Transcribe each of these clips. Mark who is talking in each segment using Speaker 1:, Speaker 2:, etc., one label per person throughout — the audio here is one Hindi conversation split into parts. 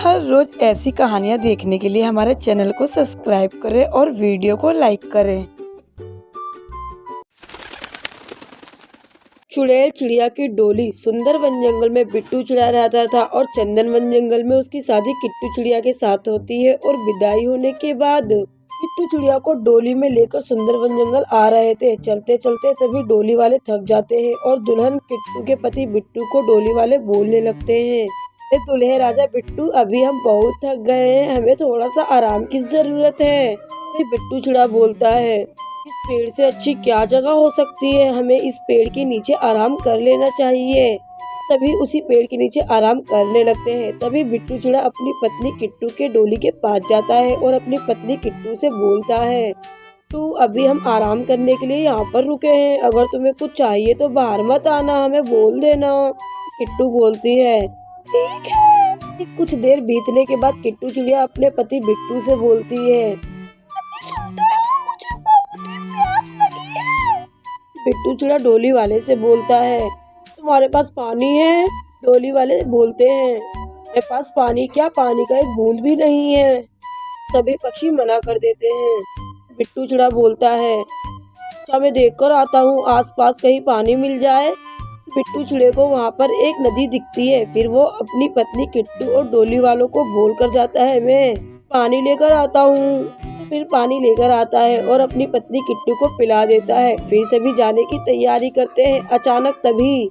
Speaker 1: हर रोज ऐसी कहानियाँ देखने के लिए हमारे चैनल को सब्सक्राइब करें और वीडियो को लाइक करें। चुड़ैल चिड़िया की डोली। सुंदर वन जंगल में बिट्टू चिड़िया रहता था और चंदन वन जंगल में उसकी शादी किट्टू चिड़िया के साथ होती है। और विदाई होने के बाद किट्टू चिड़िया को डोली में लेकर सुंदर वन जंगल आ रहे थे। चलते चलते तभी डोली वाले थक जाते हैं और दुल्हन किट्टू के पति बिट्टू को डोली वाले बोलने लगते हैं, दुल्हे राजा बिट्टू, अभी हम बहुत थक गए हैं, हमें थोड़ा सा आराम की जरूरत है। फिर बिट्टू चिड़ा बोलता है, इस पेड़ से अच्छी क्या जगह हो सकती है, हमें इस पेड़ के नीचे आराम कर लेना चाहिए। सभी उसी पेड़ के नीचे आराम करने लगते हैं। तभी बिट्टू चिड़ा अपनी पत्नी किट्टू के डोली के पास जाता है और अपनी पत्नी किट्टू से बोलता है, तू अभी हम आराम करने के लिए यहाँ पर रुके हैं, अगर तुम्हें कुछ चाहिए तो बाहर मत आना, हमें बोल देना। किट्टू बोलती है, ठीक है। कुछ देर बीतने के बाद किट्टू चिड़िया अपने पति बिट्टू से बोलती है, सुनते हो, मुझे बहुत ही प्यास लगी है। बिट्टू चिड़िया डोली वाले से बोलता है, तुम्हारे पास पानी है? डोली वाले बोलते हैं, मेरे पास पानी क्या, पानी का एक बूंद भी नहीं है। सभी पक्षी मना कर देते हैं। बिट्टू चिड़िया बोलता है, अच्छा मैं देख कर आता हूँ, आसपास कहीं पानी मिल जाए। बिट्टू चिड़े को वहाँ पर एक नदी दिखती है। फिर वो अपनी पत्नी किट्टू और डोली वालों को बोल कर जाता है, मैं पानी लेकर आता हूँ। फिर पानी लेकर आता है और अपनी पत्नी किट्टू को पिला देता है। फिर सभी जाने की तैयारी करते हैं। अचानक तभी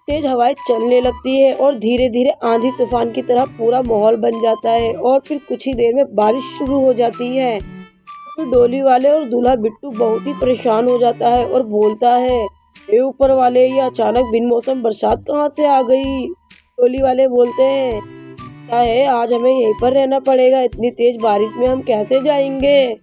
Speaker 1: तेज हवाएं चलने लगती है और धीरे धीरे आंधी तूफान की तरह पूरा माहौल बन जाता है। और फिर कुछ ही देर में बारिश शुरू हो जाती है। फिर डोली वाले और दूल्हा बिट्टू बहुत ही परेशान हो जाता है और बोलता है, ये ऊपर वाले, ये अचानक बिन मौसम बरसात कहाँ से आ गई। डोली वाले बोलते हैं, क्या है, आज हमें यहीं पर रहना पड़ेगा, इतनी तेज बारिश में हम कैसे जाएंगे।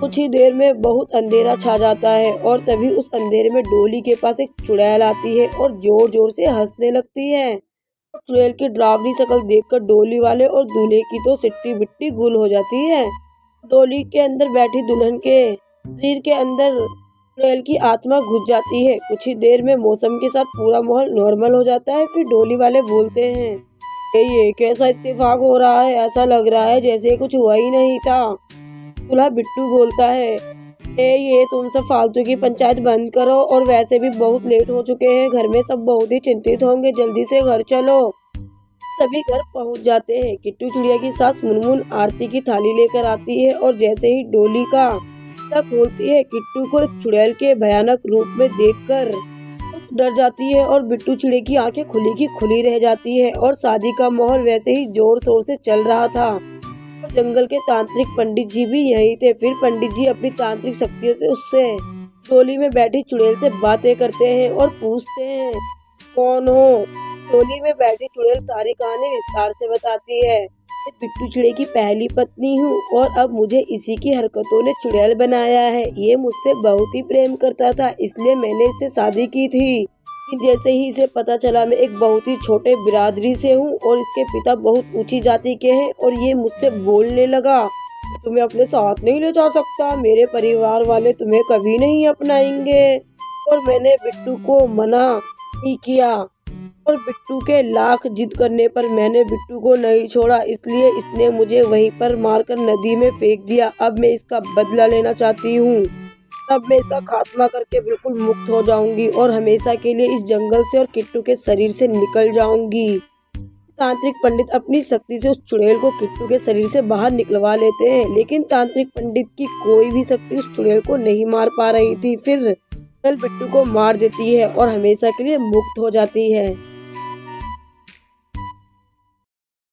Speaker 1: कुछ ही देर में बहुत अंधेरा छा जाता है और तभी उस अंधेरे में डोली के पास एक चुड़ैल आती है और जोर जोर से हंसने लगती है। चुड़ैल की डरावनी शक्ल देखकर डोली वाले और दूल्हे की तो सिट्टी बिट्टी गुल हो जाती है। डोली के अंदर बैठी दुल्हन के शरीर के अंदर चुड़ैल की आत्मा घुस जाती है। कुछ ही देर में मौसम के साथ पूरा माहौल नॉर्मल हो जाता है। फिर डोली वाले बोलते हैं, ये कैसा इत्तेफाक हो रहा है, ऐसा लग रहा है जैसे कुछ हुआ ही नहीं था। दूल्हा बिट्टू बोलता है, ये तुम सब फालतू की पंचायत बंद करो, और वैसे भी बहुत लेट हो चुके हैं, घर में सब बहुत ही चिंतित होंगे, जल्दी से घर चलो। सभी घर पहुंच जाते हैं। किट्टू चिड़िया की सास मुनमुन आरती की थाली लेकर आती है और जैसे ही डोली का खोलती है, किट्टू को एक चुड़ैल के भयानक रूप में देखकर डर जाती है और बिट्टू चिड़े की आंखें खुली की खुली रह जाती है। और शादी का माहौल वैसे ही जोर शोर से चल रहा था। जंगल के तांत्रिक पंडित जी भी यहीं थे। फिर पंडित जी अपनी तांत्रिक शक्तियों से उससे डोली में बैठी चुड़ैल से बातें करते हैं और पूछते हैं, कौन हो। डोली में बैठी चुड़ैल सारी कहानी विस्तार से बताती है, बिट्टू चिड़े की पहली पत्नी हूँ और अब मुझे इसी की हरकतों ने चुड़ैल बनाया है। ये मुझसे बहुत ही प्रेम करता था, इसलिए मैंने इससे शादी की थी। जैसे ही इसे पता चला मैं एक बहुत ही छोटे बिरादरी से हूँ और इसके पिता बहुत ऊंची जाति के हैं, और ये मुझसे बोलने लगा, तुम्हें अपने साथ नहीं ले जा सकता, मेरे परिवार वाले तुम्हें कभी नहीं अपनाएंगे। और मैंने बिट्टू को मना ही किया और बिट्टू के लाख जिद करने पर मैंने बिट्टू को नहीं छोड़ा, इसलिए इसने मुझे वहीं पर मारकर नदी में फेंक दिया। अब मैं इसका बदला लेना चाहती हूँ। अब मैं इसका खात्मा करके बिल्कुल मुक्त हो जाऊंगी और हमेशा के लिए इस जंगल से और किट्टू के शरीर से निकल जाऊंगी। तांत्रिक पंडित अपनी शक्ति से उस चुड़ैल को किट्टू के शरीर से बाहर निकलवा लेते हैं, लेकिन तांत्रिक पंडित की कोई भी शक्ति उस चुड़ैल को नहीं मार पा रही थी। फिर चुड़ैल बिट्टू को मार देती है और हमेशा के लिए मुक्त हो जाती है।